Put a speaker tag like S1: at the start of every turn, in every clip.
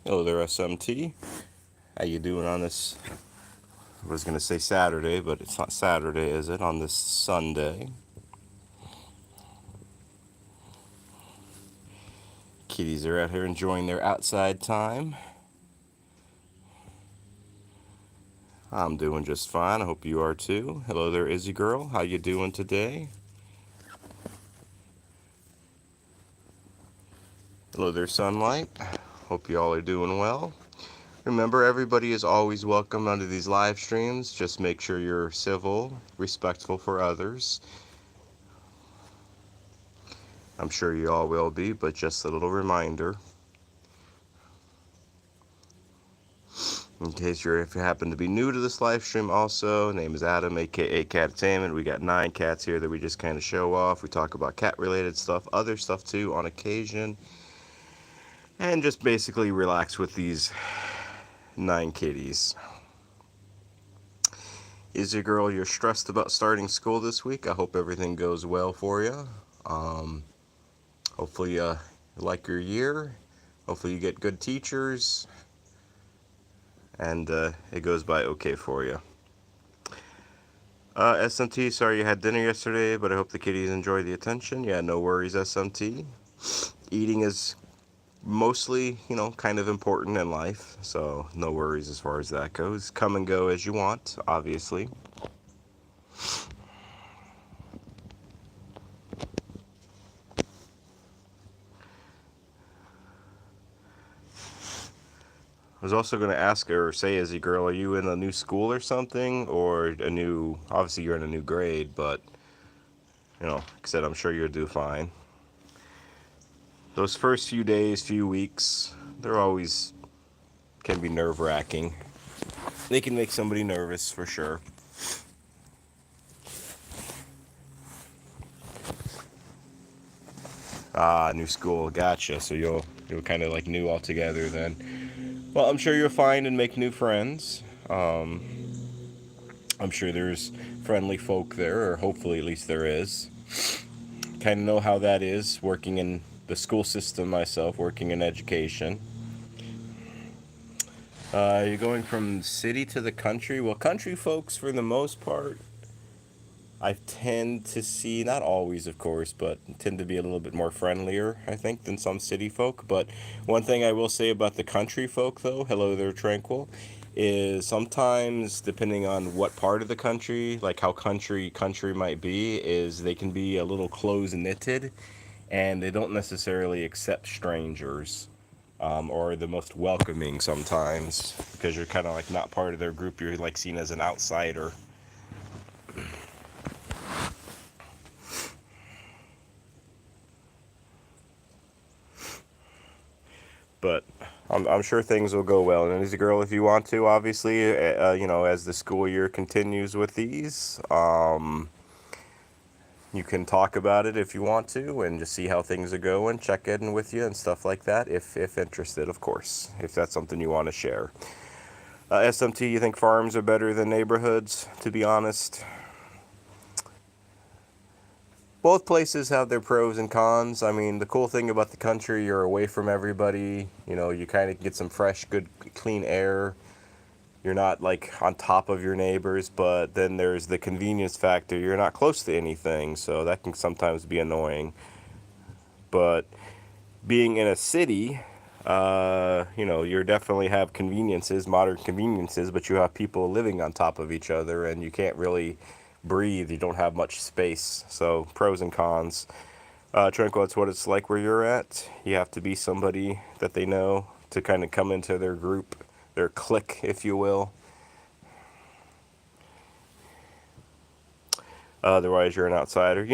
S1: Hello there, SMT. How you doing on this? I was gonna say Saturday, but it's not Saturday, is it? On this Sunday. Kitties are out here enjoying their outside time. I'm doing just fine. I hope you are too. Hello there, Izzy girl. How you doing today? Hello there, Sunlight. Hope you all are doing well. Remember, everybody is always welcome under these live streams. Just make sure you're civil, respectful for others. I'm sure you all will be, but just a little reminder. In case if you happen to be new to this live stream also, name is Adam, aka Cattainment. We got 9 cats here that we just kind of show off. We talk about cat related stuff, other stuff too on occasion, and just basically relax with these 9 kitties. Is your girl, you're stressed about starting school this week? I hope everything goes well for you. Hopefully you like your year. Hopefully you get good teachers, and it goes by okay for you. SMT, sorry you had dinner yesterday, but I hope the kitties enjoy the attention. Yeah, no worries, SMT. Eating is mostly, kind of important in life, so no worries as far as that goes. Come and go as you want, obviously. I was also going to ask her, or say, Izzy girl, are you in a new school or something? Or obviously you're in a new grade, but, like I said, I'm sure you'll do fine. Those first few days, few weeks, they're always can be nerve-wracking. They can make somebody nervous for sure. Ah, new school, gotcha. So you'll kind of like new altogether then. Well, I'm sure you'll find and make new friends. I'm sure there's friendly folk there, or hopefully at least there is. Kind of know how that is working in the school system myself, working in education. You're going from city to the country. Well, country folks, for the most part, I tend to see, not always, of course, but tend to be a little bit more friendlier, I think, than some city folk. But one thing I will say about the country folk, though, hello there, Tranquil, is sometimes, depending on what part of the country, like how country might be, is they can be a little close-knitted, and they don't necessarily accept strangers. Or the most welcoming sometimes, because you're kind of like not part of their group. You're like seen as an outsider. But I'm sure things will go well. And as a girl, if you want to, obviously, as the school year continues with these, you can talk about it if you want to, and just see how things are going, check in with you and stuff like that, if interested, of course, if that's something you want to share. SMT, you think farms are better than neighborhoods? To be honest, both places have their pros and cons. I mean, the cool thing about the country, you're away from everybody. You kind of get some fresh, good, clean air. You're not like on top of your neighbors, but then there's the convenience factor. You're not close to anything, so that can sometimes be annoying. But being in a city, you definitely have conveniences, modern conveniences, but you have people living on top of each other, and you can't really breathe. You don't have much space. So pros and cons. Tranquil, that's what it's like where you're at. You have to be somebody that they know to kind of come into their group, their clique, if you will. Otherwise, you're an outsider.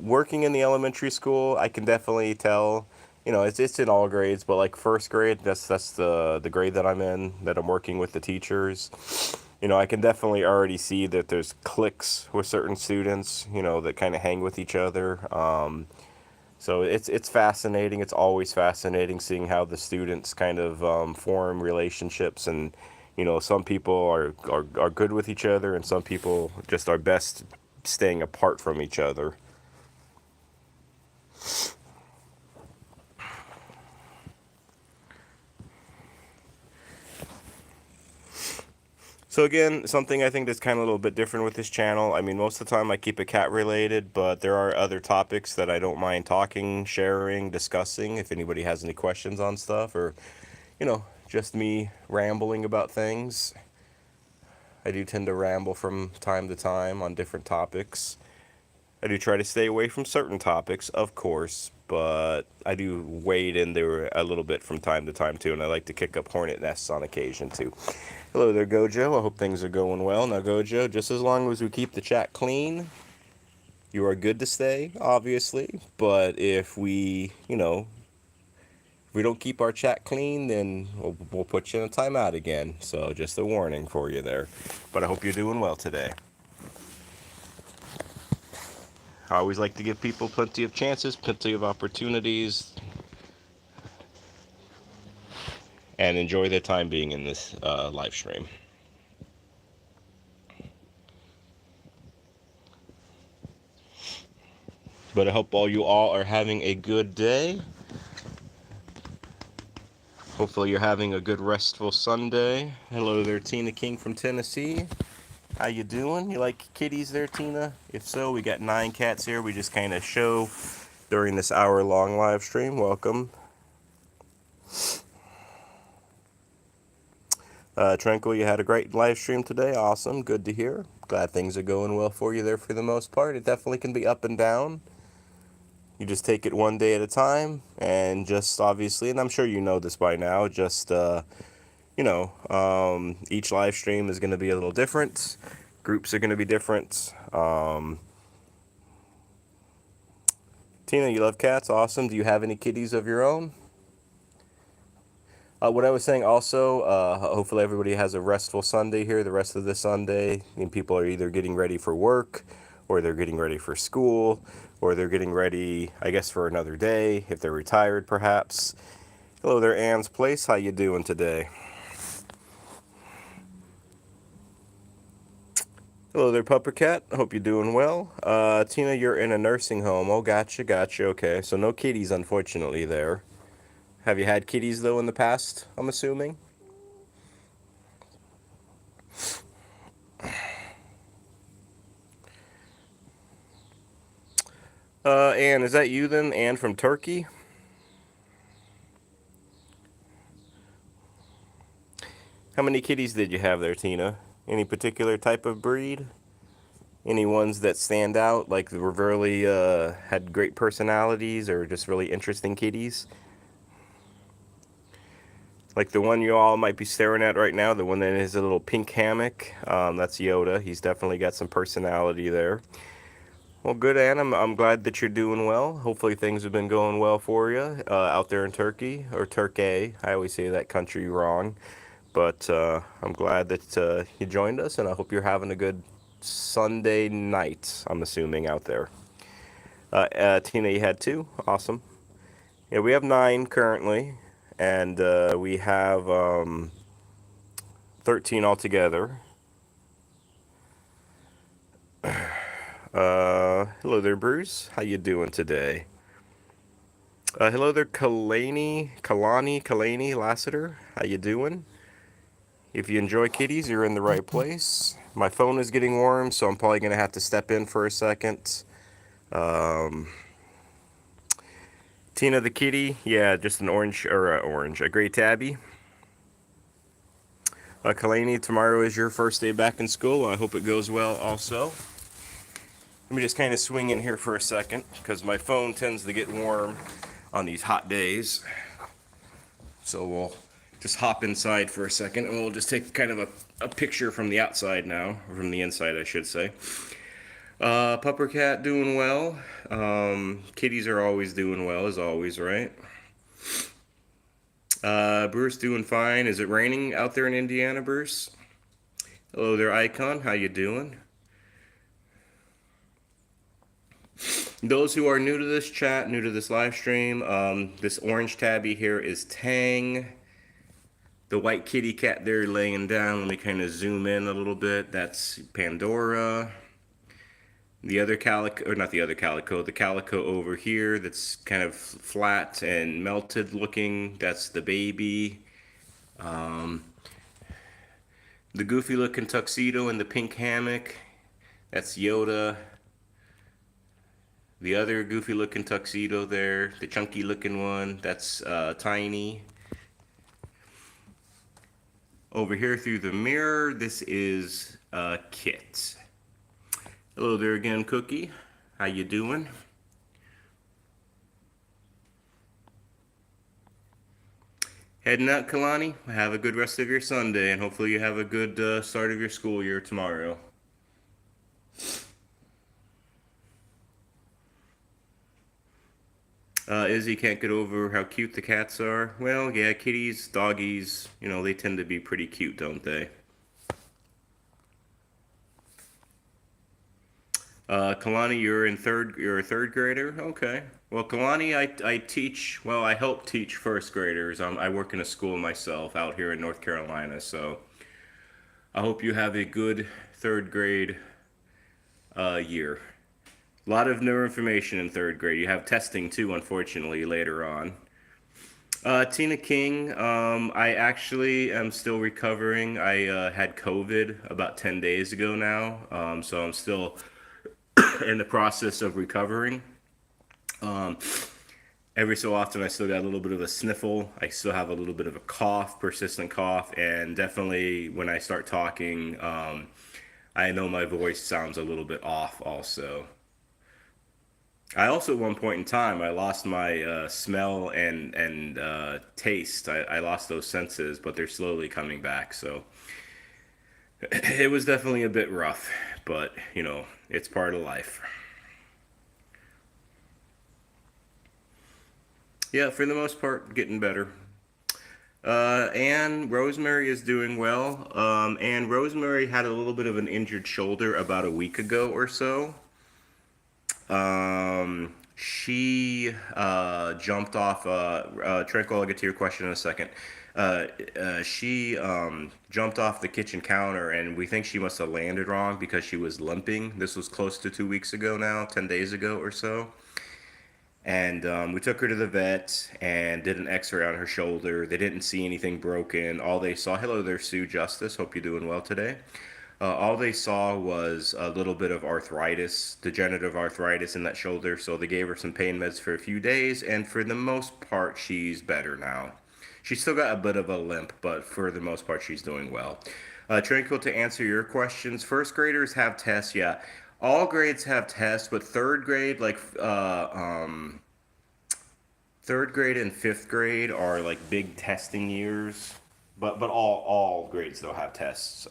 S1: Working in the elementary school, I can definitely tell. It's in all grades, but like first grade, that's the grade that I'm in, that I'm working with the teachers. I can definitely already see that there's cliques with certain students, that kind of hang with each other. So it's fascinating. It's always fascinating seeing how the students kind of form relationships, and some people are good with each other, and some people just are best staying apart from each other. So again, something I think that's kind of a little bit different with this channel. I mean, most of the time I keep it cat related, but there are other topics that I don't mind talking, sharing, discussing. If anybody has any questions on stuff, or, just me rambling about things. I do tend to ramble from time to time on different topics. I do try to stay away from certain topics, of course, but I do wade in there a little bit from time to time too, and I like to kick up hornet nests on occasion too. Hello there, Gojo. I hope things are going well. Now, Gojo, just as long as we keep the chat clean, you are good to stay, obviously. But if we, if we don't keep our chat clean, then we'll put you in a timeout again. So just a warning for you there. But I hope you're doing well today. I always like to give people plenty of chances, plenty of opportunities, and enjoy their time being in this live stream. But I hope you all are having a good day. Hopefully you're having a good restful Sunday. Hello there, Tina King from Tennessee. How you doing? You like kitties there, Tina? If so, we got 9 cats here. We just kind of show during this hour-long live stream. Welcome. Tranquil, you had a great live stream today. Awesome. Good to hear. Glad things are going well for you there for the most part. It definitely can be up and down. You just take it one day at a time, and just obviously, and I'm sure you know this by now, just each live stream is going to be a little different. Groups are going to be different. Tina, you love cats. Awesome. Do you have any kitties of your own? What I was saying also, hopefully everybody has a restful Sunday here the rest of the Sunday. I mean, people are either getting ready for work, or they're getting ready for school, or they're getting ready, I guess, for another day, if they're retired perhaps. Hello there, Ann's Place. How you doing today? Hello there, Pupper Cat. I hope you're doing well. Tina, you're in a nursing home. Oh, gotcha. Okay, so no kitties, unfortunately, there. Have you had kitties, though, in the past, I'm assuming? Anne, is that you, then? Anne from Turkey? How many kitties did you have there, Tina? Any particular type of breed? Any ones that stand out, like were really had great personalities, or just really interesting kitties? Like the one you all might be staring at right now, the one that has a little pink hammock. That's Yoda. He's definitely got some personality there. Well, good, Anne. I'm glad that you're doing well. Hopefully things have been going well for you out there in Turkey, or Turkey. I always say that country wrong. But I'm glad that you joined us, and I hope you're having a good Sunday night, I'm assuming, out there. Tina, you had 2? Awesome. Yeah, we have 9 currently, and we have 13 altogether. Hello there, Bruce. How you doing today? Hello there, Kalani Lassiter. How you doing? If you enjoy kitties, you're in the right place. My phone is getting warm, so I'm probably going to have to step in for a second. Tina the kitty, yeah, just an a gray tabby. Kalani, tomorrow is your first day back in school. I hope it goes well also. Let me just kind of swing in here for a second, because my phone tends to get warm on these hot days. So we'll just hop inside for a second, and we'll just take kind of a picture from the outside now, or from the inside, I should say. Pupper Cat doing well. Kitties are always doing well, as always, right? Bruce doing fine. Is it raining out there in Indiana, Bruce? Hello there, Icon. How you doing? Those who are new to this chat, new to this live stream, this orange tabby here is Tang. The white kitty cat there laying down, let me kind of zoom in a little bit. That's Pandora. The other calico, or not the other calico, the calico over here that's kind of flat and melted looking, that's the baby. The goofy looking tuxedo and the pink hammock, that's Yoda. The other goofy looking tuxedo there, the chunky looking one, that's Tiny. Over here through the mirror, this is Kit. Hello there again, Cookie. How you doing? Heading out, Kalani. Have a good rest of your Sunday, and hopefully you have a good start of your school year tomorrow. Izzy can't get over how cute the cats are. Well, yeah, kitties, doggies, they tend to be pretty cute, don't they? Kalani, you're a third grader? Okay. Well, Kalani, I teach, well, I help teach first graders. I work in a school myself out here in North Carolina, so I hope you have a good third grade year. A lot of new information in third grade. You have testing too, unfortunately, later on. Tina King, I actually am still recovering. I had COVID about 10 days ago now, so I'm still in the process of recovering. Um, every so often, I still got a little bit of a sniffle. I still have a little bit of a cough, persistent cough, and definitely when I start talking, I know my voice sounds a little bit off also. I also, at one point in time, I lost my smell and taste. I lost those senses, but they're slowly coming back. So it was definitely a bit rough, but it's part of life. Yeah, for the most part, getting better. And Rosemary is doing well. And Rosemary had a little bit of an injured shoulder about a week ago or so. She jumped off. Tranquil, I'll get to your question in a second. She jumped off the kitchen counter, and we think she must have landed wrong because she was limping. This was close to 2 weeks ago now, 10 days ago or so. And we took her to the vet and did an x-ray on her shoulder. They didn't see anything broken. All they saw, hello there, Sue Justice. Hope you're doing well today. All they saw was a little bit of arthritis, degenerative arthritis in that shoulder. So they gave her some pain meds for a few days, and for the most part, she's better now. She's still got a bit of a limp, but for the most part, she's doing well. Tranquil, to answer your questions, first graders have tests, yeah. All grades have tests, but third grade, like third grade and fifth grade are like big testing years. But all grades though have tests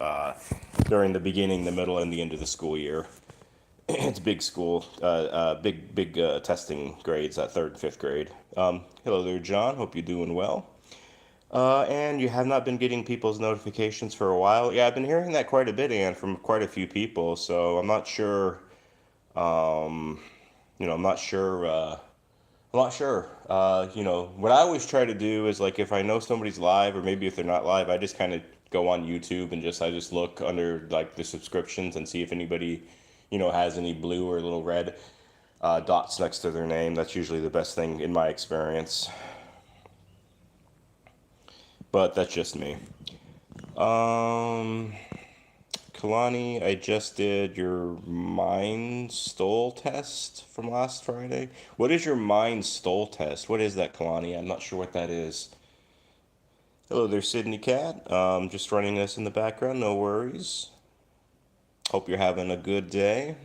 S1: during the beginning, the middle, and the end of the school year. It's big school, big testing grades at third and fifth grade. Hello there, John. Hope you're doing well. And you have not been getting people's notifications for a while. Yeah, I've been hearing that quite a bit, Ann, from quite a few people. So I'm not sure. Um, I'm not sure. I'm not sure. What I always try to do is like if I know somebody's live, or maybe if they're not live, I just kind of go on YouTube and I just look under like the subscriptions and see if anybody, has any blue or little red dots next to their name. That's usually the best thing in my experience. But that's just me. Um, Kalani, I just did your Mind Stole test from last Friday. What is your Mind Stole test? What is that, Kalani? I'm not sure what that is. Hello there, Sydney Cat. Just running this in the background, no worries. Hope you're having a good day.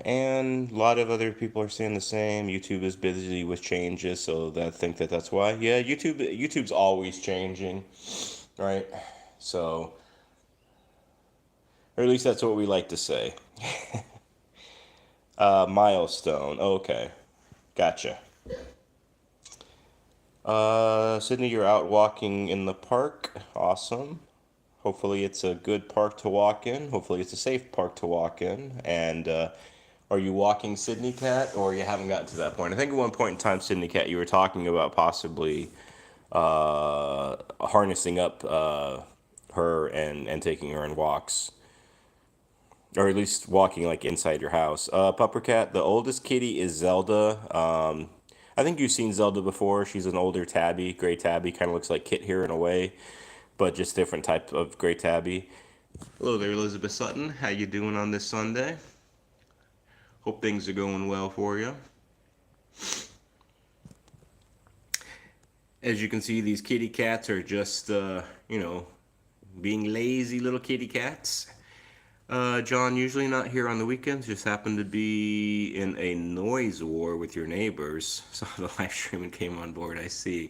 S1: And a lot of other people are saying the same. YouTube is busy with changes, so I think that's why. Yeah, YouTube's always changing, right? So, or at least that's what we like to say. Milestone. Okay, gotcha. Sydney, you're out walking in the park. Awesome. Hopefully, it's a good park to walk in. Hopefully, it's a safe park to walk in. And are you walking Sydney Cat, or you haven't gotten to that point? I think at one point in time, Sydney Cat, you were talking about possibly harnessing up her and taking her on walks, or at least walking like inside your house. Pupper Cat, the oldest kitty is Zelda. I think you've seen Zelda before. She's an older tabby, gray tabby, kind of looks like Kit here in a way, but just different type of gray tabby. Hello there, Elizabeth Sutton. How you doing on this Sunday? Hope things are going well for you. As you can see, these kitty cats are just, being lazy little kitty cats. John, usually not here on the weekends, just happened to be in a noise war with your neighbors. Saw the live stream and came on board, I see.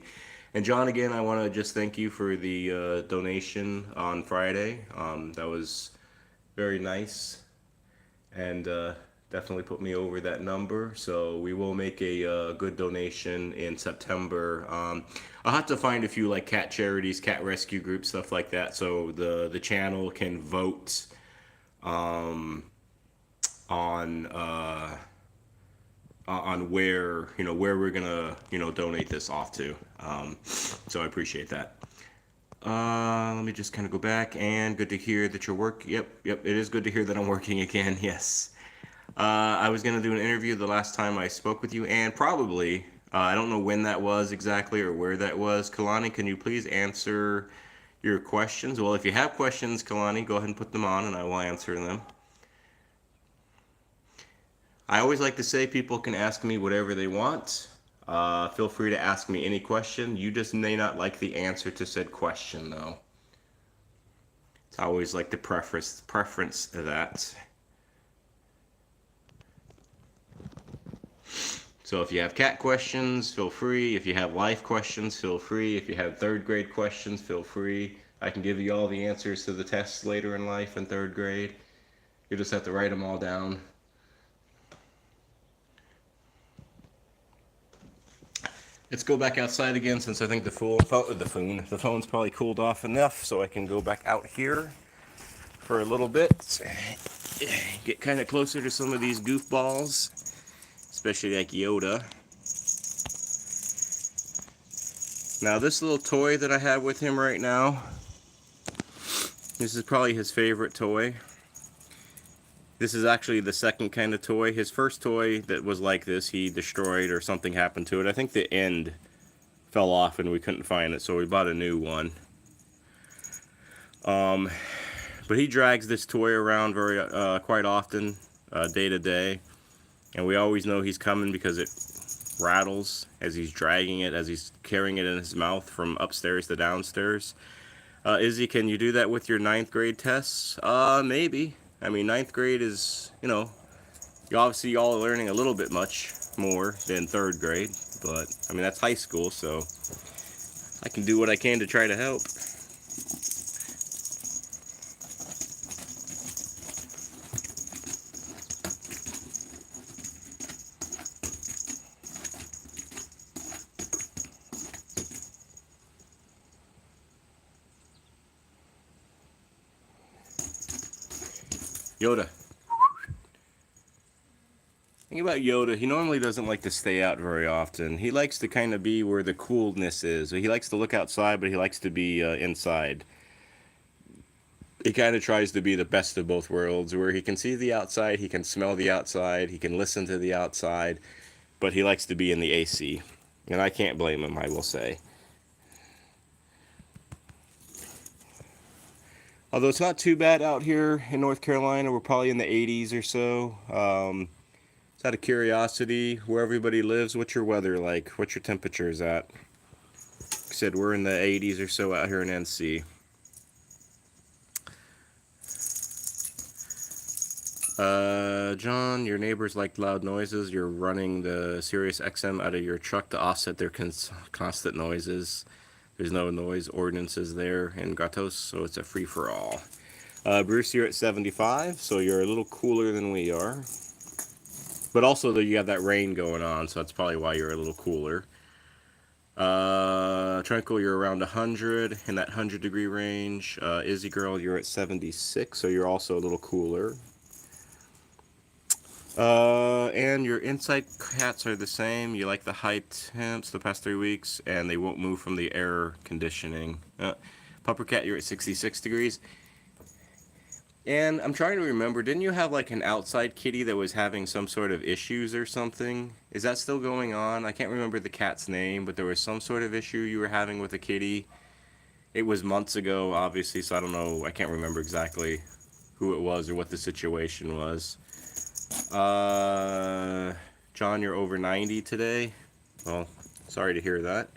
S1: And John, again, I want to just thank you for the donation on Friday. That was very nice, and definitely put me over that number. So we will make a good donation in September. I'll have to find a few like cat charities, cat rescue groups, stuff like that, so the channel can vote on where where we're gonna donate this off to. So I appreciate that. Let me just kind of go back, and good to hear that you're Yep, it is good to hear that I'm working again. Yes. I was gonna do an interview the last time I spoke with you, and probably I don't know when that was exactly or where that was. Kalani, can you please answer your questions? Well, if you have questions, Kalani, go ahead and put them on, and I will answer them. I always like to say people can ask me whatever they want. Feel free to ask me any question. You just may not like the answer to said question, though. It's always like the preference of that. So if you have cat questions, feel free. If you have life questions, feel free. If you have third grade questions, feel free. I can give you all the answers to the tests later in life in third grade. You just have to write them all down. Let's go back outside again, since I think the phone's probably cooled off enough, so I can go back out here for a little bit. Get kind of closer to some of these goofballs, especially like Yoda. Now this little toy that I have with him right now, this is probably his favorite toy. This is actually the second kind of toy. His first toy that was like this, he destroyed, or something happened to it. I think the end fell off and we couldn't find it, so we bought a new one. But he drags this toy around quite often, day to day. And we always know he's coming because it rattles as he's dragging it, as he's carrying it in his mouth from upstairs to downstairs. Izzy, can you do that with your 9th grade tests? Maybe. I mean, 9th grade is, you obviously y'all are learning a little bit much more than 3rd grade, but I mean, that's high school, so I can do what I can to try to help. Yoda. Thing about Yoda, he normally doesn't like to stay out very often. He likes to kind of be where the coolness is. He likes to look outside, but he likes to be inside. He kind of tries to be the best of both worlds, where he can see the outside, he can smell the outside, he can listen to the outside, but he likes to be in the AC. And I can't blame him, I will say. Although it's not too bad out here in North Carolina. We're probably in the 80s or so. Just out of curiosity, where everybody lives, what's your weather like? What's your temperatures at? Like I said, we're in the 80s or so out here in NC. John, your neighbors like loud noises. You're running the Sirius XM out of your truck to offset their constant noises. There's no noise ordinances there in Gatos, so it's a free-for-all. Bruce, you're at 75, so you're a little cooler than we are. But also, you have that rain going on, so that's probably why you're a little cooler. Tranquil, you're around 100, in that 100-degree range. Izzy Girl, you're at 76, so you're also a little cooler. And your inside cats are the same. You like the high temps the past 3 weeks, and they won't move from the air conditioning. Pupper Cat, you're at 66 degrees. And I'm trying to remember, didn't you have like an outside kitty that was having some sort of issues or something? Is that still going on? I can't remember the cat's name, but there was some sort of issue you were having with a kitty. It was months ago, obviously, so I don't know. I can't remember exactly who it was or what the situation was. Uh, John, you're over 90 today. Well, sorry to hear that.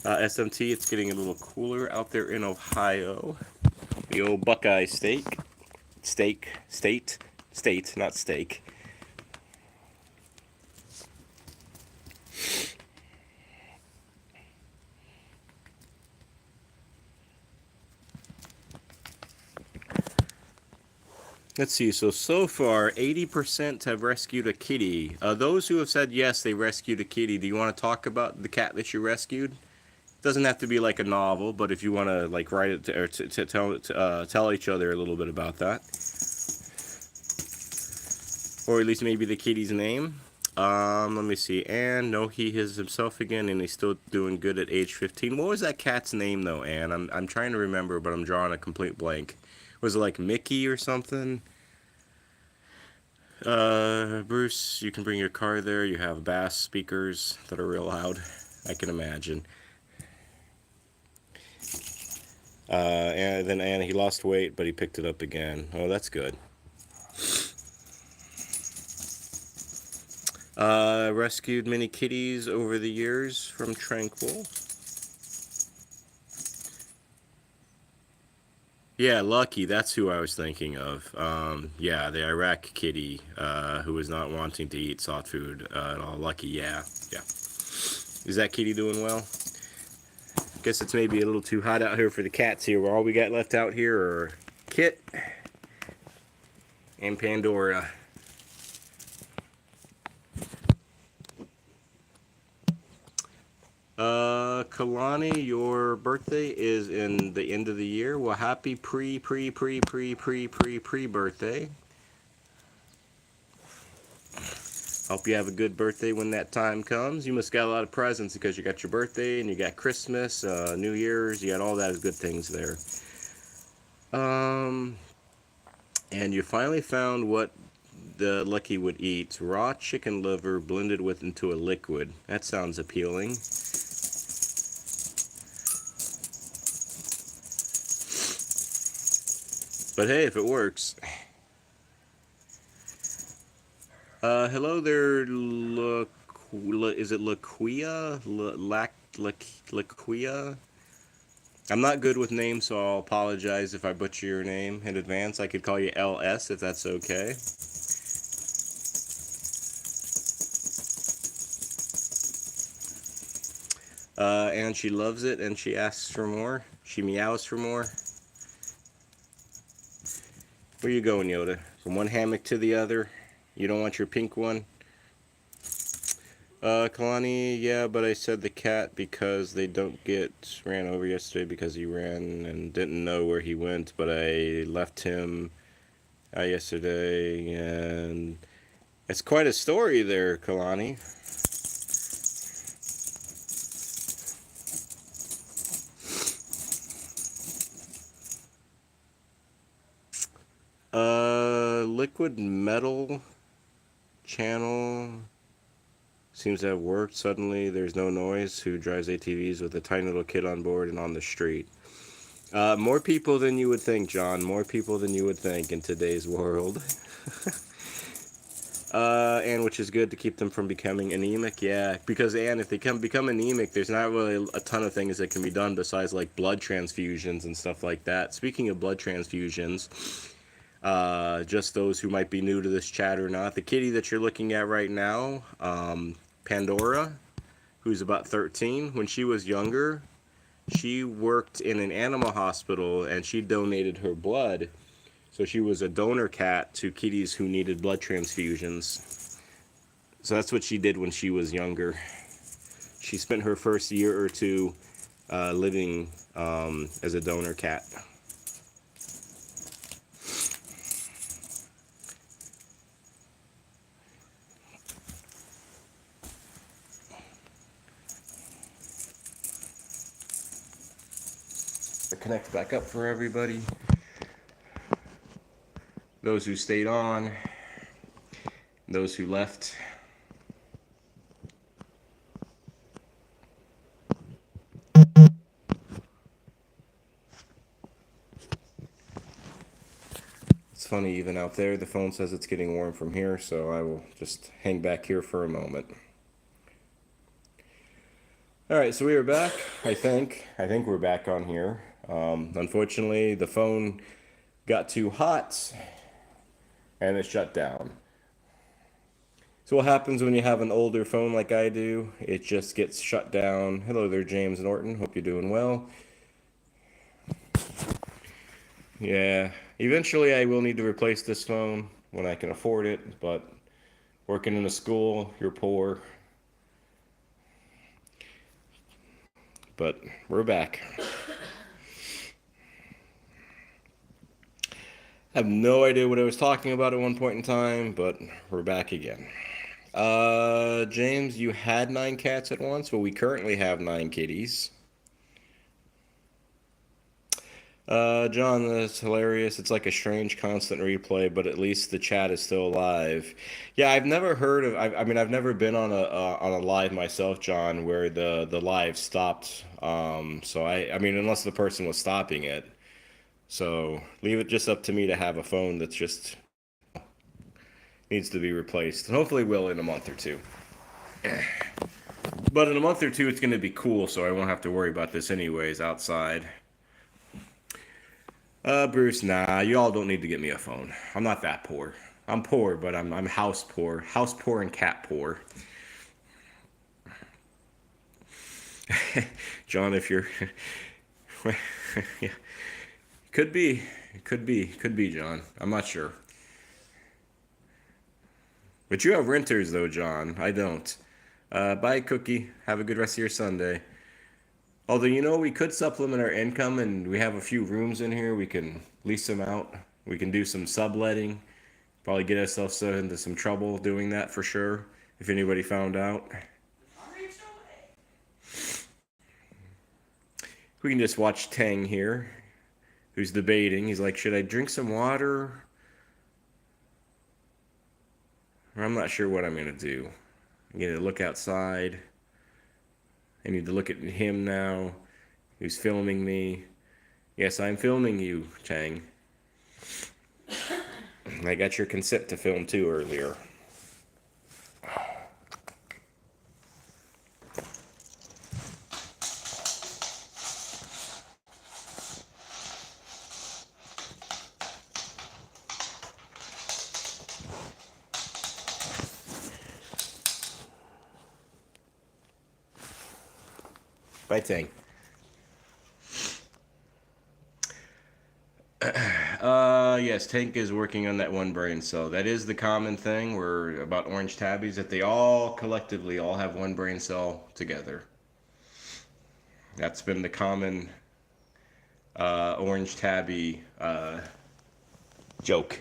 S1: SMT, it's getting a little cooler out there in Ohio. The old Buckeye state, not steak. Let's see, so far, 80% have rescued a kitty. Those who have said yes, they rescued a kitty, do you want to talk about the cat that you rescued? Doesn't have to be like a novel, but if you want to like write it or tell each other a little bit about that, or at least maybe the kitty's name. Let me see. Anne, no, he is himself again, and he's still doing good at age 15. What was that cat's name though, Anne? I'm trying to remember, but I'm drawing a complete blank. Was it like Mickey or something? Bruce, you can bring your car there. You have bass speakers that are real loud. I can imagine. And then Anna, he lost weight, but he picked it up again. Oh, that's good. Rescued many kitties over the years from Tranquil. Yeah, Lucky, that's who I was thinking of. Yeah, the Iraq kitty who was not wanting to eat soft food at all. Lucky, yeah, yeah. Is that kitty doing well? Guess it's maybe a little too hot out here for the cats here. All we got left out here are Kit and Pandora. Kalani, your birthday is in the end of the year. Well, happy pre-birthday. Hope you have a good birthday when that time comes. You must got a lot of presents because you got your birthday and you got Christmas, New Year's, you got all that good things there. And you finally found what the Lucky would eat. Raw chicken liver blended with into a liquid. That sounds appealing. But hey, if it works. Hello there, is it Laquia? Laquia? I'm not good with names, so I'll apologize if I butcher your name in advance. I could call you LS if that's okay. And she loves it, and she asks for more. She meows for more. Where you going, Yoda? From one hammock to the other? You don't want your pink one? Kalani, yeah, but I said the cat because they don't get ran over yesterday because he ran and didn't know where he went, but I left him yesterday, and it's quite a story there, Kalani. Liquid metal channel seems to have worked. Suddenly there's no noise. Who drives ATVs with a tiny little kid on board and on the street? More people than you would think, John. More people than you would think in today's world. And which is good to keep them from becoming anemic. Yeah, because and if they become anemic, there's not really a ton of things that can be done besides like blood transfusions and stuff like that. Speaking of blood transfusions, just those who might be new to this chat or not, the kitty that you're looking at right now, Pandora, who's about 13, when she was younger, she worked in an animal hospital and she donated her blood. So she was a donor cat to kitties who needed blood transfusions. So that's what she did when she was younger. She spent her first year or two living as a donor cat. Connect back up for everybody. those who stayed on, those who left. It's funny, even out there, the phone says it's getting warm from here, so I will just hang back here for a moment. All right, so we are back. I think we're back on here. Unfortunately, the phone got too hot and it shut down. So what happens when you have an older phone like I do? It just gets shut down. Hello there, James Norton. Hope you're doing well. Yeah, eventually I will need to replace this phone when I can afford it, but working in a school, you're poor. But we're back. I have no idea what I was talking about at one point in time, but we're back again. James, you had 9 cats at once. Well, we currently have 9 kitties. John, that's hilarious. It's like a strange constant replay, but at least the chat is still alive. Yeah, I've never heard of. I mean, I've never been on a live myself, John, where the live stopped. So I mean, unless the person was stopping it. So leave it just up to me to have a phone that's just needs to be replaced, and hopefully will in a month or two. But in a month or two, it's going to be cool, so I won't have to worry about this anyways outside. Bruce, nah, you all don't need to get me a phone. I'm not that poor. I'm poor, but I'm house poor and cat poor. John, if you're, yeah, could be, John. I'm not sure. But you have renters though, John. I don't. Bye, Cookie. Have a good rest of your Sunday. Although, you know, we could supplement our income, and we have a few rooms in here. We can lease them out. We can do some subletting. Probably get ourselves into some trouble doing that for sure, if anybody found out. We can just watch Tang here, who's debating. He's like, should I drink some water? Or I'm not sure what I'm going to do. I'm going to look outside. I need to look at him now, who's filming me. Yes, I'm filming you, Tang. I got your consent to film too earlier. Bye, Tang. Yes, Tank is working on that one brain cell. That is the common thing where about orange tabbies, that they all collectively all have one brain cell together. That's been the common orange tabby joke.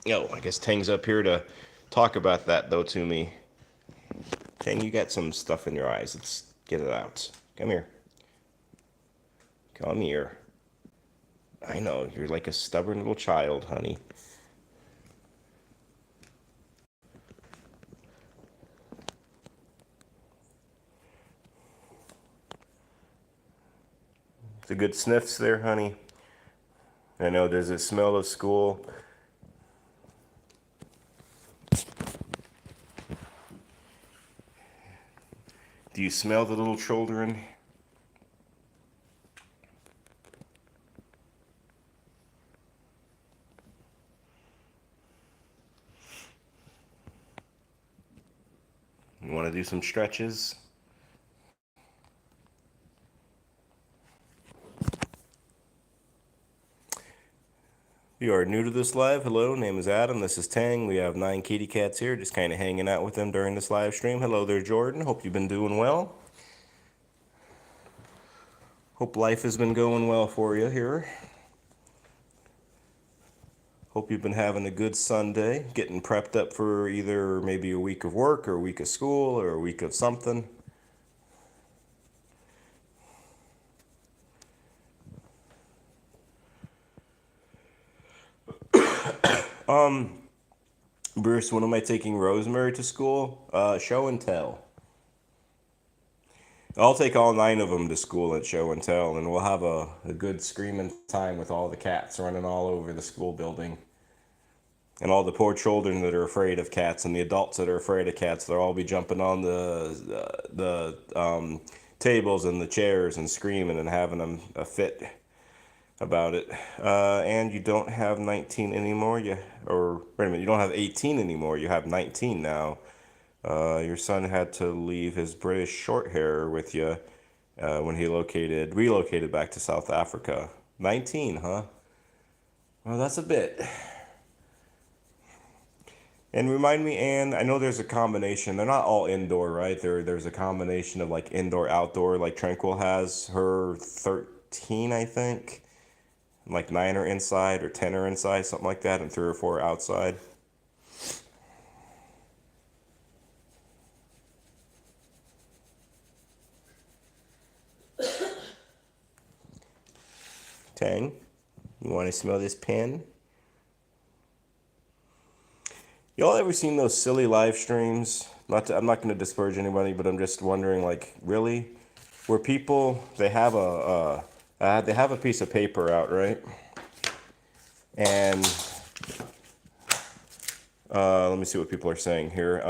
S1: Oh, I guess Tang's up here to talk about that though to me. Tang, you got some stuff in your eyes. Let's get it out. Come here. Come here. I know, you're like a stubborn little child, honey. It's a good sniffs there, honey. I know there's a smell of school. Do you smell the little children? You want to do some stretches? If you are new to this live, hello, name is Adam, this is Tang. We have 9 kitty cats here, just kind of hanging out with them during this live stream. Hello there, Jordan. Hope you've been doing well. Hope life has been going well for you here. Hope you've been having a good Sunday, getting prepped up for either maybe a week of work or a week of school or a week of something. Bruce, when am I taking Rosemary to school? Show and tell. I'll take all 9 of them to school at show and tell, and we'll have a good screaming time with all the cats running all over the school building. And all the poor children that are afraid of cats and the adults that are afraid of cats, they'll all be jumping on the tables and the chairs and screaming and having a fit about it. And you don't have 19 anymore. Or wait a minute, you don't have 18 anymore. You have 19 now. Your son had to leave his British short hair with you when he relocated back to South Africa. 19, huh? Well, that's a bit. And remind me, Anne, I know there's a combination. They're not all indoor, right? There's a combination of like indoor, outdoor. Like Tranquil has her 13, I think. Like 9 are inside or 10 are inside, something like that, and 3 or 4 are outside. Tang, you want to smell this pen? Y'all ever seen those silly live streams? I'm not going to disparage anybody, but I'm just wondering, like, really, where people they have a piece of paper out, right? And let me see what people are saying here.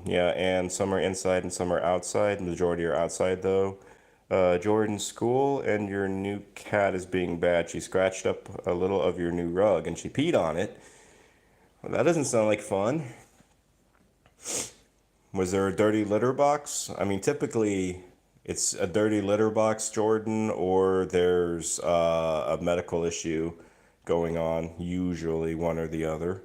S1: Yeah, and some are inside and some are outside. Majority are outside though. Jordan's school and your new cat is being bad. She scratched up a little of your new rug and she peed on it. Well, that doesn't sound like fun. Was there a dirty litter box? I mean, typically it's a dirty litter box, Jordan, or there's a medical issue going on, usually one or the other.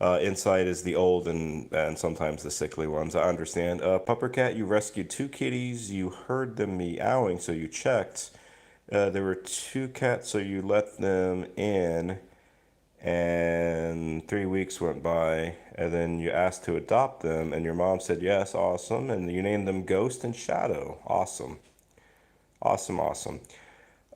S1: Inside is the old and sometimes the sickly ones. I understand. Pupper Cat, you rescued 2 kitties. You heard them meowing, so you checked. There were 2 cats, so you let them in. And 3 weeks went by, and then you asked to adopt them, and your mom said yes, awesome. And you named them Ghost and Shadow. Awesome. Awesome, awesome.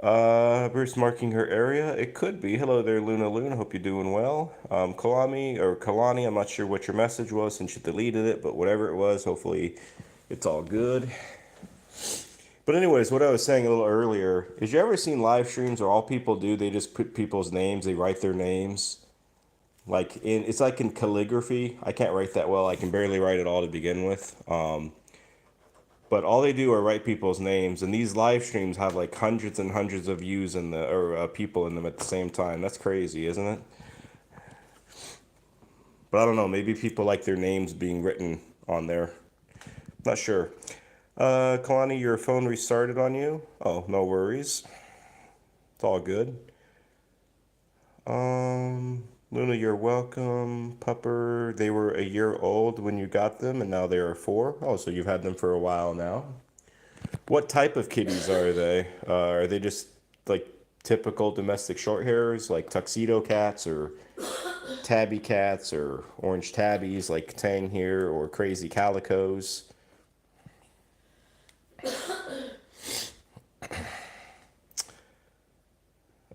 S1: Bruce marking her area. It could be. Hello there, Luna Luna. Hope you're doing well. Kalani, I'm not sure what your message was since you deleted it, but whatever it was, hopefully it's all good. But anyways, what I was saying a little earlier is you ever seen live streams where all people do, they just put people's names, they write their names. It's like in calligraphy. I can't write that well. I can barely write at all to begin with. But all they do are write people's names, and these live streams have like hundreds and hundreds of views or people in them at the same time. That's crazy, isn't it? But I don't know. Maybe people like their names being written on there. Not sure. Kalani, your phone restarted on you? Oh, no worries. It's all good. Luna, you're welcome. Pupper, they were a year old when you got them, and now they are 4. Oh, so you've had them for a while now. What type of kitties are they? Are they just like typical domestic short hairs, like tuxedo cats or tabby cats or orange tabbies like Tang here, or crazy calicos?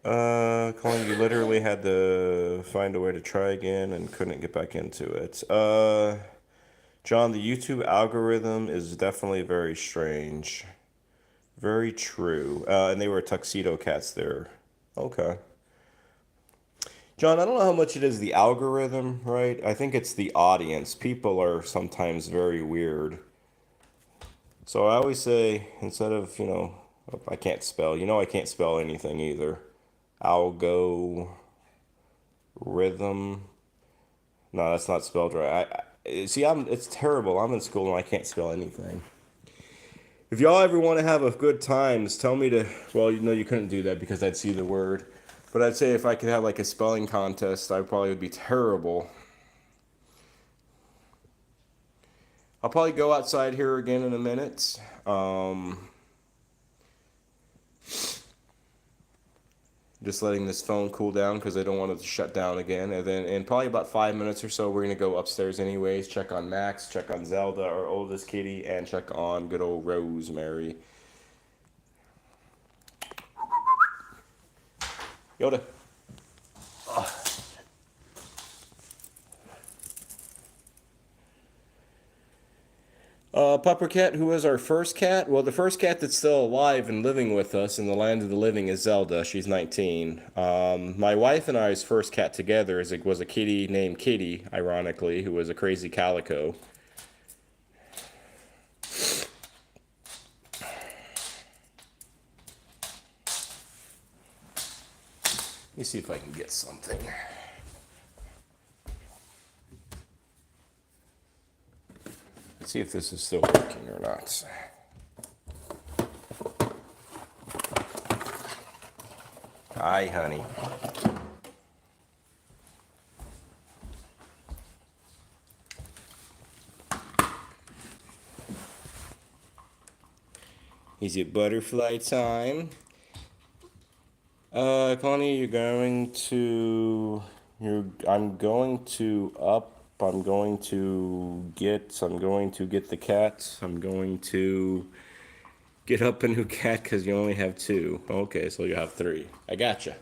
S1: Colin, you literally had to find a way to try again and couldn't get back into it. John, the YouTube algorithm is definitely very strange. Very true. And they were tuxedo cats there. Okay. John, I don't know how much it is the algorithm, right? I think it's the audience. People are sometimes very weird. So I always say, instead of, I can't spell. I can't spell anything either. Algo rhythm. No, that's not spelled right. See, it's terrible. I'm in school and I can't spell anything. If y'all ever want to have a good time, just tell me to. Well, you couldn't do that because I'd see the word. But I'd say if I could have like a spelling contest, I probably would be terrible. I'll probably go outside here again in a minute. Just letting this phone cool down because I don't want it to shut down again. And then in probably about 5 minutes or so, we're going to go upstairs anyways, check on Max, check on Zelda, our oldest kitty, and check on good old Rosemary. Yoda. Pupper Cat, who is our first cat? Well, the first cat that's still alive and living with us in the land of the living is Zelda. She's 19. My wife and I's first cat together was a kitty named Kitty, ironically, who was a crazy calico. Let me see if I can get something. Let's see if this is still working or not. Hi, honey. Is it butterfly time? Connie, I'm going to get the cat. I'm going to get up a new cat because you only have two. Okay, so you have three. I gotcha.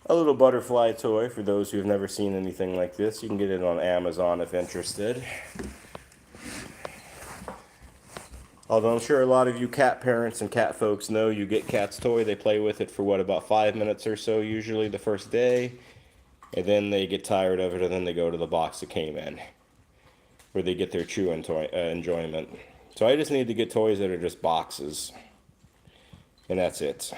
S1: A little butterfly toy for those who have never seen anything like this. You can get it on Amazon if interested. Although I'm sure a lot of you cat parents and cat folks know you get cat's toy, they play with it for what, about 5 minutes or so, usually the first day, and then they get tired of it, and then they go to the box it came in, where they get their true enjoyment. So I just need to get toys that are just boxes, and that's it.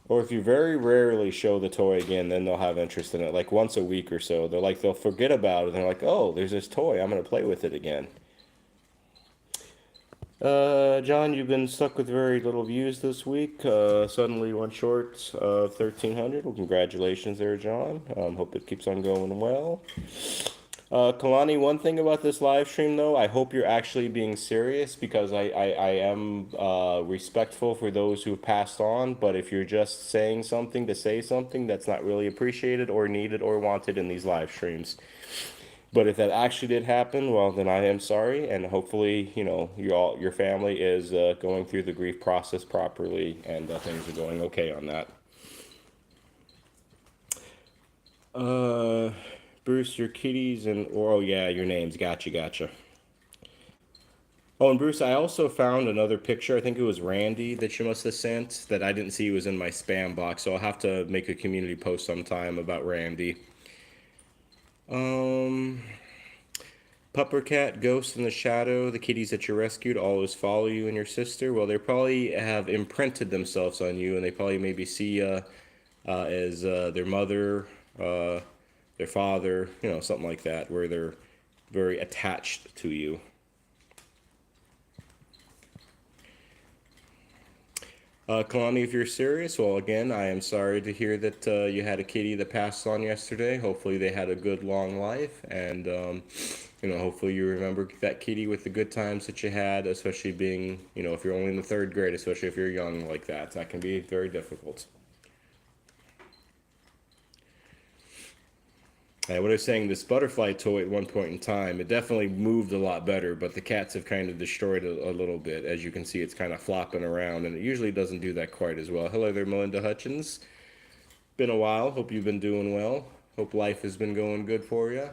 S1: Or if you very rarely show the toy again, then they'll have interest in it, like once a week or so. They'll forget about it, and they're like, oh, there's this toy, I'm going to play with it again. John, you've been stuck with very little views this week. Suddenly one short of 1,300. Well, congratulations there, John. Hope it keeps on going well. Kalani, one thing about this live stream, though, I hope you're actually being serious because I am respectful for those who have passed on, but if you're just saying something to say something, that's not really appreciated or needed or wanted in these live streams. But if that actually did happen, well, then I am sorry, and hopefully, your family is going through the grief process properly, and things are going okay on that. Bruce, your kitties oh yeah, your names. Gotcha. Oh, and Bruce, I also found another picture. I think it was Randy that you must have sent that I didn't see was in my spam box. So I'll have to make a community post sometime about Randy. Pupper Cat, Ghost in the Shadow, the kitties that you rescued always follow you and your sister. Well, they probably have imprinted themselves on you, and they probably maybe see as their mother, their father, something like that, where they're very attached to you. Kalani, if you're serious, well, again, I am sorry to hear that you had a kitty that passed on yesterday. Hopefully they had a good, long life, and, hopefully you remember that kitty with the good times that you had, especially being, if you're only in the 3rd grade, especially if you're young like that. That can be very difficult. What I was saying, this butterfly toy at one point in time, it definitely moved a lot better, but the cats have kind of destroyed it a little bit. As you can see, it's kind of flopping around, and it usually doesn't do that quite as well. Hello there, Melinda Hutchins. Been a while. Hope you've been doing well. Hope life has been going good for you.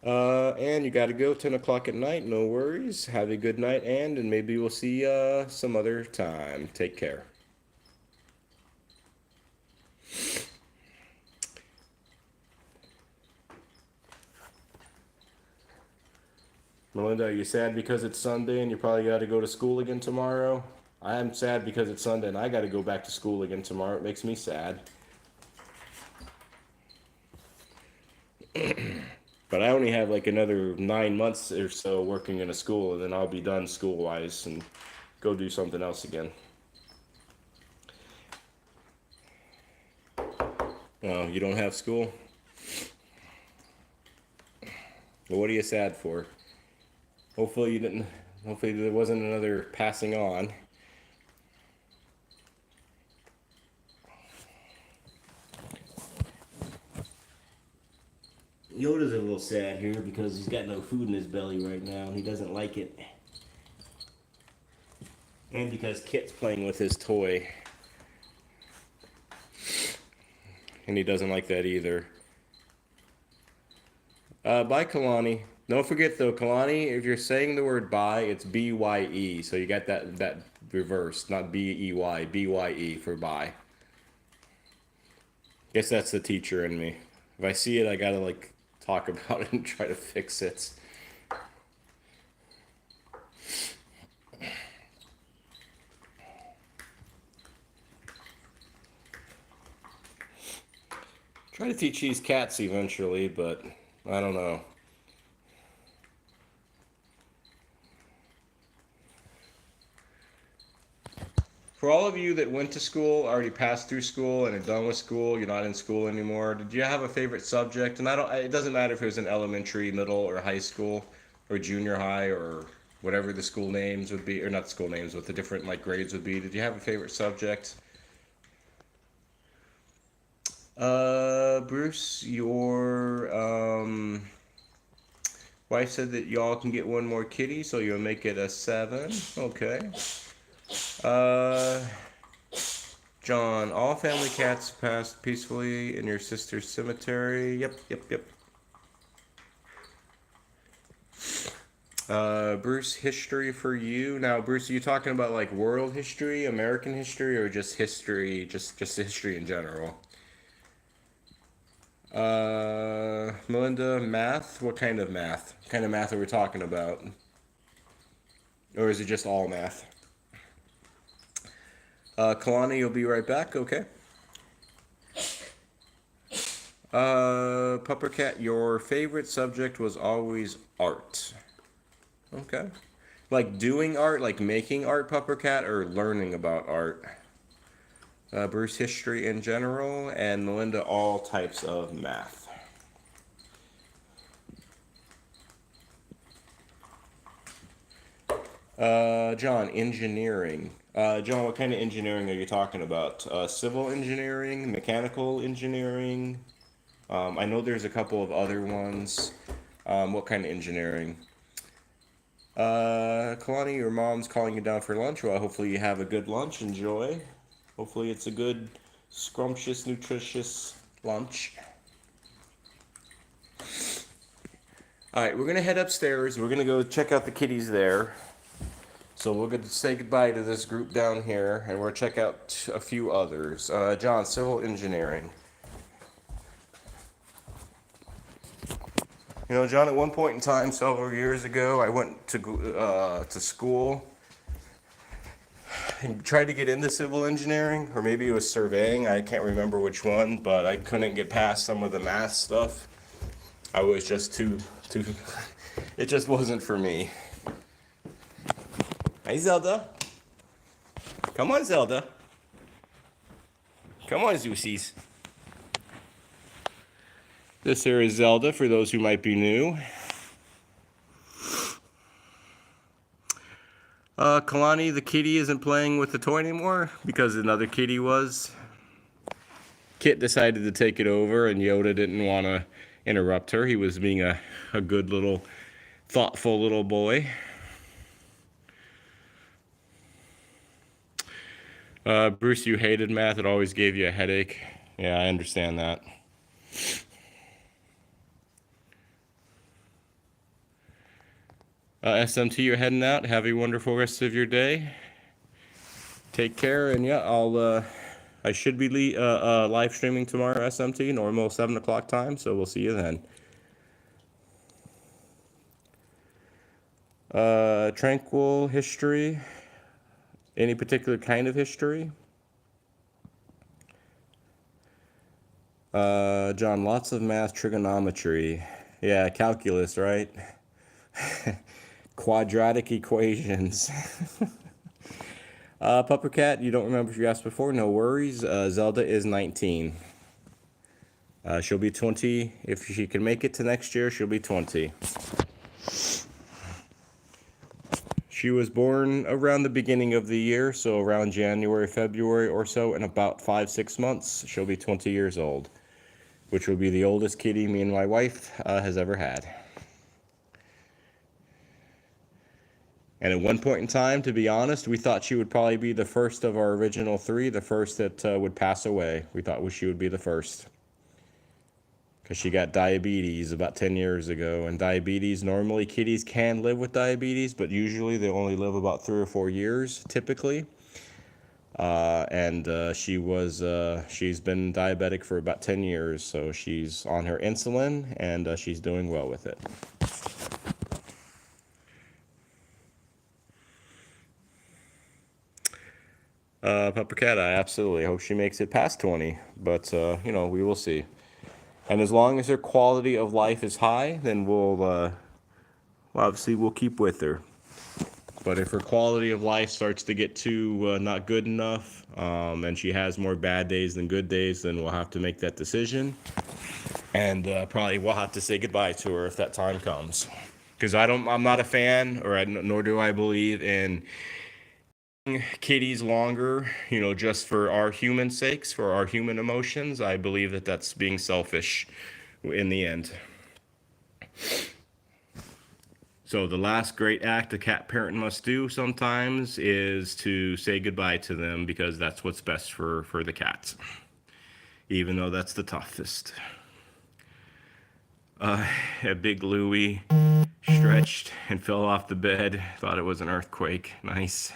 S1: And you got to go 10 o'clock at night. No worries. Have a good night, and maybe we'll see you some other time. Take care. Melinda, are you sad because it's Sunday and you probably got to go to school again tomorrow? I am sad because it's Sunday and I got to go back to school again tomorrow. It makes me sad. But I only have like another 9 months or so working in a school, and then I'll be done school-wise and go do something else again. Oh, you don't have school? Well, what are you sad for? Hopefully there wasn't another passing on. Yoda's a little sad here because he's got no food in his belly right now. He doesn't like it. And because Kit's playing with his toy. And he doesn't like that either. Bye, Kalani. Don't forget though, Kalani, if you're saying the word bye, it's B-Y-E. So you got that reversed, not B-E-Y, B-Y-E for bye. Guess that's the teacher in me. If I see it, I gotta like talk about it and try to fix it. Try to teach these cats eventually, but I don't know. For all of you that went to school, already passed through school, and are done with school, you're not in school anymore. Did you have a favorite subject? And I don't. It doesn't matter if it was in elementary, middle, or high school, or junior high, or whatever the school names would be, or not school names, what the different like grades would be. Did you have a favorite subject? Bruce, your wife said that y'all can get one more kitty, so you'll make it a 7. Okay. Uh, John, all family cats passed peacefully in your sister's cemetery. Yep, yep, yep. Bruce, history for you. Now, Bruce, are you talking about like world history, American history, or just history, just history in general? Melinda, math? What kind of math? What kind of math are we talking about? Or is it just all math? Kalani, you'll be right back, okay? Pupper Cat, your favorite subject was always art. Okay. Like doing art, like making art, Pupper Cat, or learning about art? Bruce, history in general, and Melinda, all types of math. John, engineering. John, what kind of engineering are you talking about? Civil engineering, mechanical engineering? I know there's a couple of other ones. What kind of engineering? Kalani, your mom's calling you down for lunch. Well, hopefully you have a good lunch. Enjoy. Hopefully it's a good, scrumptious, nutritious lunch. All right, we're going to head upstairs. We're going to go check out the kitties there. So we're going to say goodbye to this group down here, and we'll check out a few others. John, civil engineering. You know, John, at one point in time, several years ago, I went to school and tried to get into civil engineering, or maybe it was surveying. I can't remember which one, but I couldn't get past some of the math stuff. I was just too. It just wasn't for me. Hey, Zelda. Come on, Zelda. Come on, Zeusies. This here is Zelda, for those who might be new. Kalani, the kitty, isn't playing with the toy anymore because another kitty was. Kit decided to take it over, and Yoda didn't want to interrupt her. He was being a good little, thoughtful little boy. Bruce, you hated math. It always gave you a headache. Yeah, I understand that. SMT, you're heading out. Have a wonderful rest of your day. Take care, and yeah, I should be live streaming tomorrow, SMT, normal 7 o'clock time, so we'll see you then. Tranquil history. Any particular kind of history? John, lots of math, trigonometry. Yeah, calculus, right? Quadratic equations. Pupper Cat, you don't remember if you asked before, no worries. Zelda is 19. She'll be 20. If she can make it to next year, she'll be 20. She was born around the beginning of the year, so around January, February or so, in about 5-6 months, she'll be 20 years old, which will be the oldest kitty me and my wife has ever had. And at one point in time, to be honest, we thought she would probably be the first of our original three, the first that would pass away. We thought she would be the first. Because she got diabetes about 10 years ago. And diabetes, normally kitties can live with diabetes, but usually they only live about 3 or 4 years, typically. She's been diabetic for about 10 years, so she's on her insulin, and she's doing well with it. Pepper Cat, I absolutely hope she makes it past 20, but, we will see. And as long as her quality of life is high, then we'll keep with her. But if her quality of life starts to get too not good enough, and she has more bad days than good days, then we'll have to make that decision. And probably we'll have to say goodbye to her if that time comes. Because I'm not a fan, nor do I believe in kitties longer, just for our human sakes, for our human emotions. I believe that that's being selfish in the end. So the last great act a cat parent must do sometimes is to say goodbye to them, because that's what's best for the cats, even though that's the toughest. A big Louie stretched and fell off the bed. Thought it was an earthquake. Nice.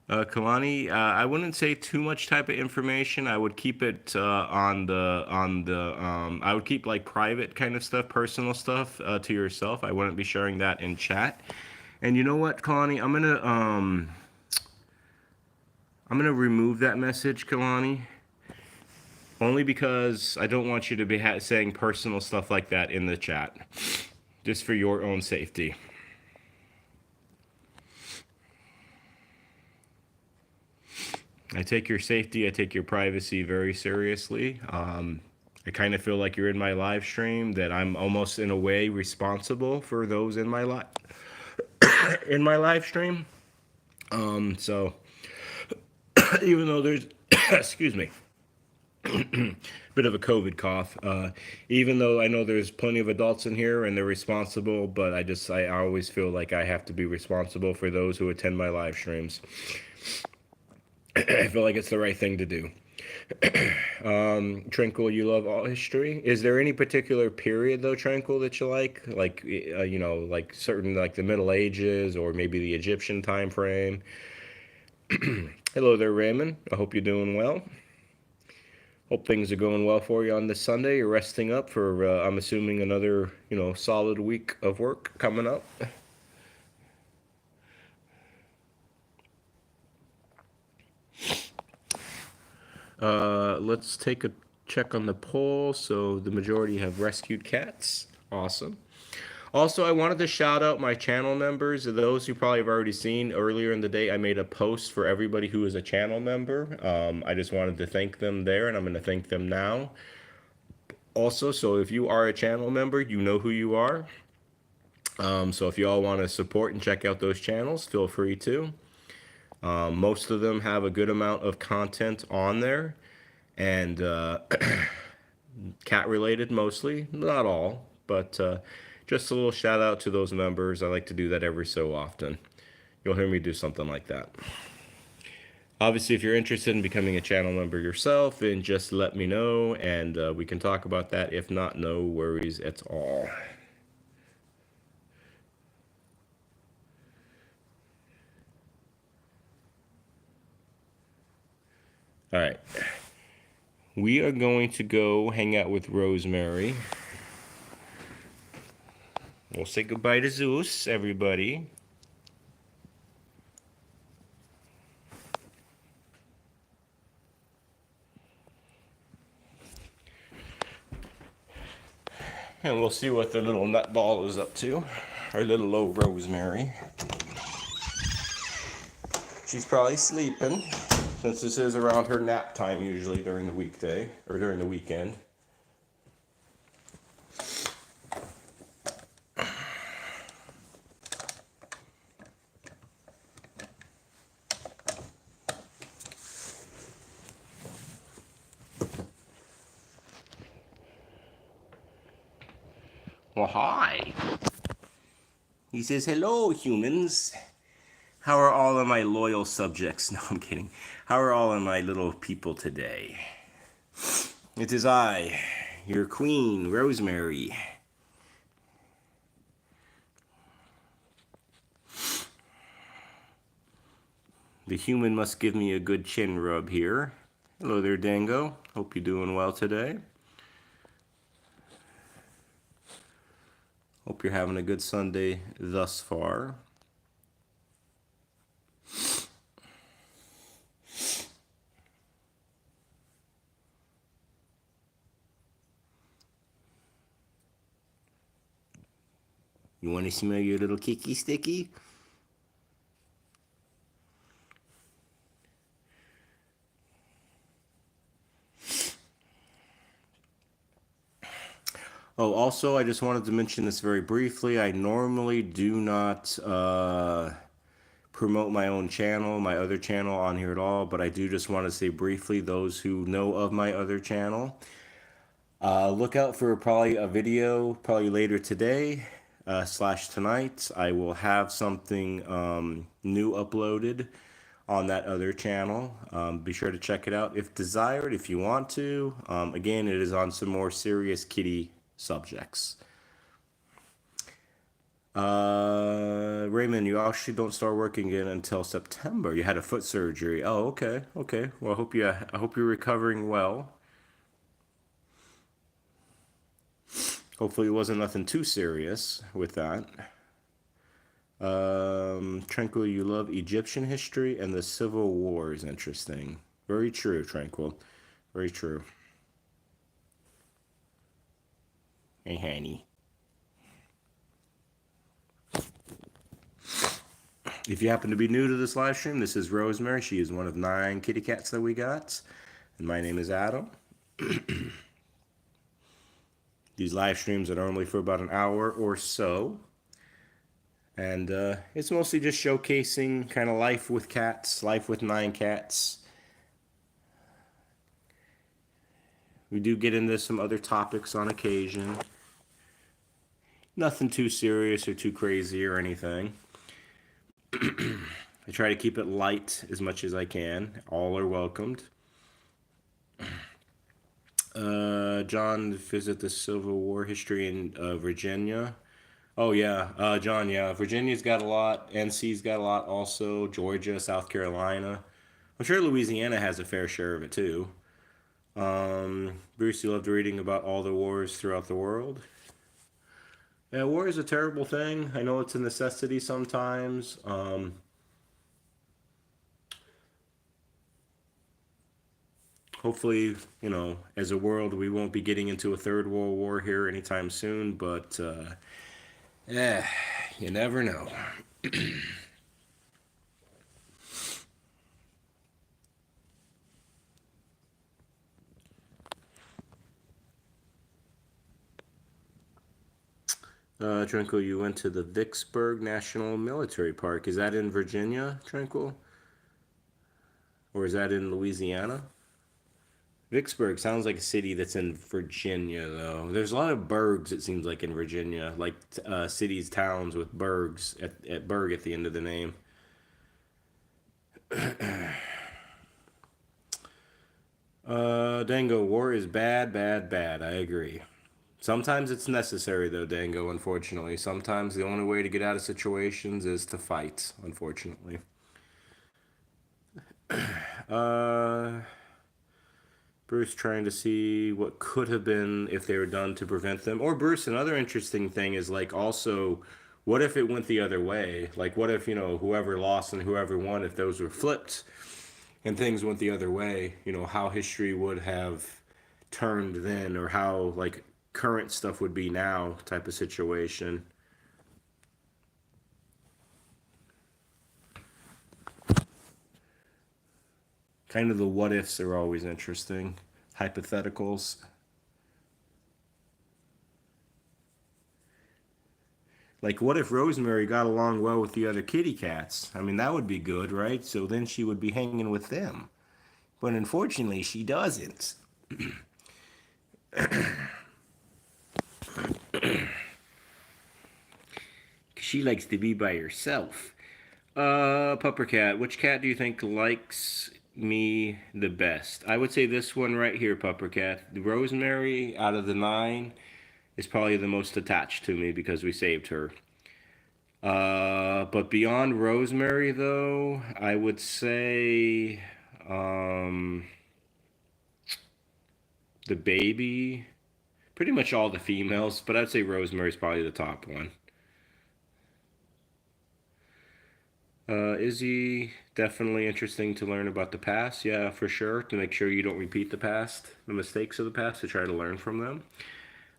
S1: Kalani, I wouldn't say too much type of information. I would keep it I would keep like private kind of stuff, personal stuff to yourself. I wouldn't be sharing that in chat. And you know what, Kalani, I'm gonna remove that message, Kalani, only because I don't want you to be saying personal stuff like that in the chat, just for your own safety. I take your safety, I take your privacy very seriously. I kind of feel like you're in my live stream, that I'm almost in a way responsible for those in my live stream. So even though there's excuse me, bit of a COVID cough. Even though I know there's plenty of adults in here and they're responsible, but I always feel like I have to be responsible for those who attend my live streams. I feel like it's the right thing to do. Tranquil, you love all history. Is there any particular period though, Tranquil, that you like? Like, like certain, like the Middle Ages, or maybe the Egyptian time frame? Hello there, Raymond. I hope you're doing well. Hope things are going well for you on this Sunday. You're resting up for, I'm assuming, another, solid week of work coming up. Let's take a check on the poll. So the majority have rescued cats. Awesome. Also, I wanted to shout out my channel members. Those who probably have already seen earlier in the day, I made a post for everybody who is a channel member. I just wanted to thank them there, and I'm going to thank them now. Also, so if you are a channel member, you know who you are. So if you all want to support and check out those channels, feel free to. Most of them have a good amount of content on there, and cat related mostly, not all, but just a little shout out to those members. I like to do that every so often. You'll hear me do something like that. Obviously, if you're interested in becoming a channel member yourself, then just let me know, and we can talk about that. If not, no worries at all. All right. We are going to go hang out with Rosemary. We'll say goodbye to Zeus, everybody. And we'll see what the little nutball is up to. Our little old Rosemary. She's probably sleeping, since this is around her nap time usually during the weekday, or during the weekend. Well, hi. He says, hello, humans. How are all of my loyal subjects? No, I'm kidding. How are all of my little people today? It is I, your queen, Rosemary. The human must give me a good chin rub here. Hello there, Dango. Hope you're doing well today. Hope you're having a good Sunday thus far. You want to smell your little kicky sticky? Oh, also, I just wanted to mention this very briefly. I normally do not promote my own channel, my other channel on here at all, but I do just want to say briefly, those who know of my other channel, look out for probably a video, probably later today slash tonight. I will have something new uploaded on that other channel. Be sure to check it out if desired, if you want to. Again, it is on some more serious kitty subjects. Raymond, you actually don't start working again until September. You had a foot surgery. Oh, okay, okay. Well, I hope you're recovering well. Hopefully, it wasn't nothing too serious with that. Tranquil, you love Egyptian history and the Civil War is interesting. Very true, Tranquil. Very true. Hey, honey. If you happen to be new to this live stream, this is Rosemary. She is one of 9 kitty cats that we got. And my name is Adam. These live streams are normally for about an hour or so. And it's mostly just showcasing kind of life with cats, life with 9 cats. We do get into some other topics on occasion. Nothing too serious or too crazy or anything. I try to keep it light as much as I can. All are welcomed. John, visit the Civil War history in Virginia. Oh yeah, John. Yeah, Virginia's got a lot. NC's got a lot. Also, Georgia, South Carolina. I'm sure Louisiana has a fair share of it too. Bruce, you loved reading about all the wars throughout the world. Yeah, war is a terrible thing. I know it's a necessity sometimes. Hopefully, as a world, we won't be getting into a third world war here anytime soon, but you never know. Tranquil, you went to the Vicksburg National Military Park. Is that in Virginia, Tranquil? Or is that in Louisiana? Vicksburg sounds like a city that's in Virginia, though. There's a lot of burgs, it seems like, in Virginia, like cities, towns with burgs at burg at the end of the name. Dango, war is bad, bad, bad. I agree. Sometimes it's necessary, though, Dango, unfortunately. Sometimes the only way to get out of situations is to fight, unfortunately. Bruce trying to see what could have been if they were done to prevent them. Or Bruce, another interesting thing is like also, what if it went the other way? Like, what if, whoever lost and whoever won, if those were flipped and things went the other way, how history would have turned then, or how like current stuff would be now, type of situation. Kind of the what ifs are always interesting. Hypotheticals. Like, what if Rosemary got along well with the other kitty cats? I mean, that would be good, right? So then she would be hanging with them. But unfortunately, she doesn't. She likes to be by herself. Pupper Cat, which cat do you think likes me the best? I would say this one right here, Pupper Cat. Rosemary, out of the 9, is probably the most attached to me because we saved her. But beyond Rosemary, though, I would say the baby. Pretty much all the females, but I'd say Rosemary's probably the top one. Izzy, definitely interesting to learn about the past. Yeah, for sure. To make sure you don't repeat the past, the mistakes of the past, to try to learn from them.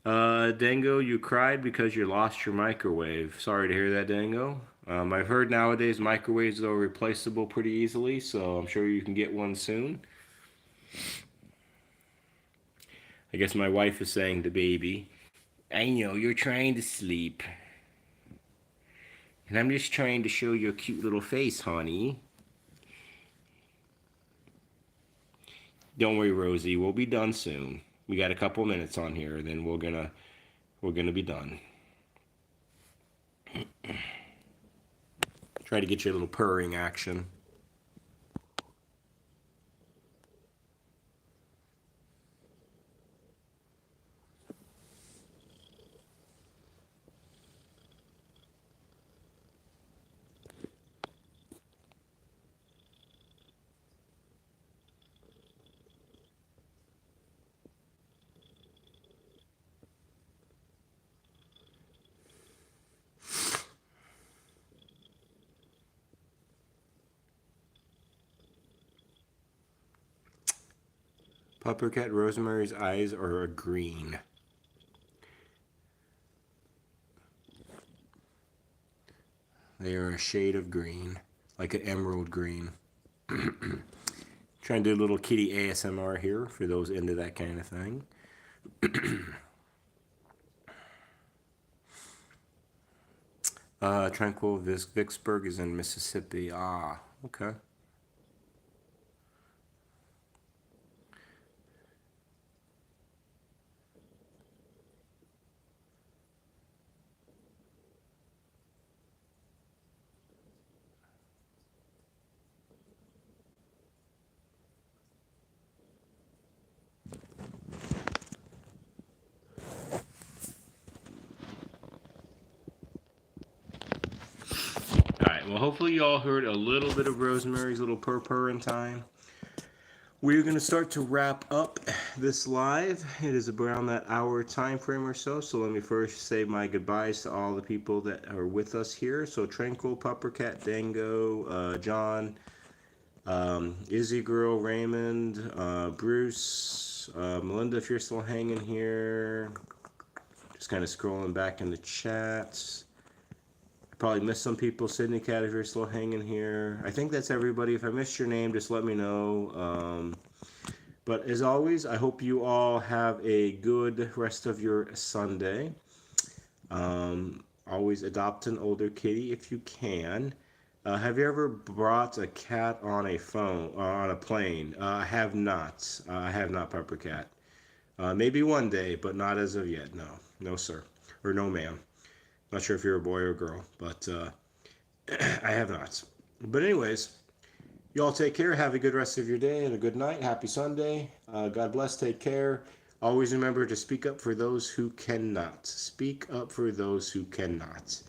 S1: Dango, you cried because you lost your microwave. Sorry to hear that, Dango. I've heard nowadays microwaves are replaceable pretty easily, so I'm sure you can get one soon. I guess my wife is saying to baby, I know you're trying to sleep. And I'm just trying to show your cute little face, honey. Don't worry, Rosie. We'll be done soon. We got a couple minutes on here, then we're gonna be done. Try to get you a little purring action. Pupper Cat, Rosemary's eyes are a green. They are a shade of green, like an emerald green. Trying to do a little kitty ASMR here for those into that kind of thing. Tranquil Vicksburg is in Mississippi. Ah, okay. Alright, well, hopefully you all heard a little bit of Rosemary's little purr in time. We're going to start to wrap up this live. It is around that hour time frame or so. So let me first say my goodbyes to all the people that are with us here. So Tranquil, Pupper Cat, Dango, John, Izzy Girl, Raymond, Bruce, Melinda, if you're still hanging here. Just kind of scrolling back in the chats. Probably missed some people. Sydney Cat, if you're still hanging here. I think that's everybody. If I missed your name, just let me know. But as always, I hope you all have a good rest of your Sunday. Always adopt an older kitty if you can. Have you ever brought a cat on a plane? I have not. I have not, Pepper Cat. Maybe one day, but not as of yet. No, no, sir, or no, ma'am. Not sure if you're a boy or a girl, but I have not. But anyways, you all take care. Have a good rest of your day and a good night. Happy Sunday. God bless. Take care. Always remember to speak up for those who cannot. Speak up for those who cannot.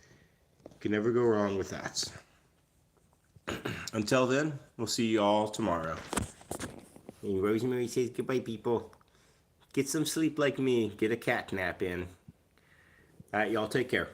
S1: You can never go wrong with that. Until then, we'll see you all tomorrow. And Rosemary says goodbye, people. Get some sleep like me. Get a cat nap in. All right, y'all take care.